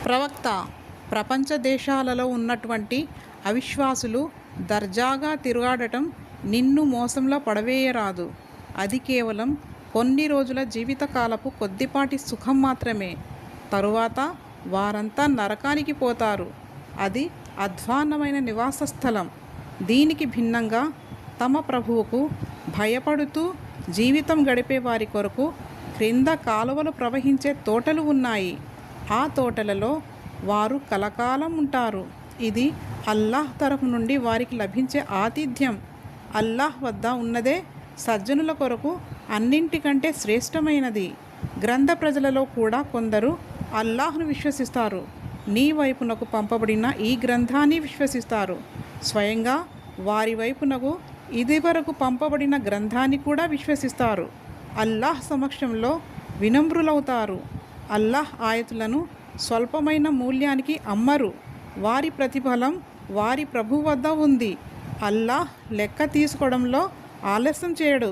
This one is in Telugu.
ప్రవక్త ప్రపంచ దేశాలలో ఉన్నటువంటి అవిశ్వాసులు దర్జాగా తిరుగాడటం నిన్ను మోసంలో పడవేయరాదు. అది కేవలం కొన్ని రోజుల జీవితకాలపు కొద్దిపాటి సుఖం మాత్రమే. తరువాత వారంతా నరకానికి పోతారు. అది అధ్వాన్నమైన నివాస స్థలం. దీనికి భిన్నంగా తమ ప్రభువుకు భయపడుతూ జీవితం గడిపే వారి కొరకు క్రింద కాలువలు ప్రవహించే తోటలు ఉన్నాయి. ఆ తోటలలో వారు కలకాలం ఉంటారు. ఇది అల్లాహ్ తరఫు నుండి వారికి లభించే ఆతిథ్యం. అల్లాహ్ వద్ద ఉన్నదే సజ్జనుల కొరకు అన్నింటికంటే శ్రేష్టమైనది. గ్రంథ ప్రజలలో కూడా కొందరు అల్లాహ్ను విశ్వసిస్తారు, నీ వైపునకు పంపబడిన ఈ గ్రంథాన్ని విశ్వసిస్తారు. స్వయంగా వారి వైపునకు ఇదివరకు పంపబడిన గ్రంథాన్ని కూడా విశ్వసిస్తారు. అల్లాహ్ సమక్షంలో వినమ్రులవుతారు. అల్లాహ్ ఆయతులను స్వల్పమైన మూల్యానికి అమ్మరు. వారి ప్రతిఫలం వారి ప్రభు వద్ద ఉంది. అల్లాహ్ లెక్క తీసుకోవడంలో ఆలస్యం చేయడు.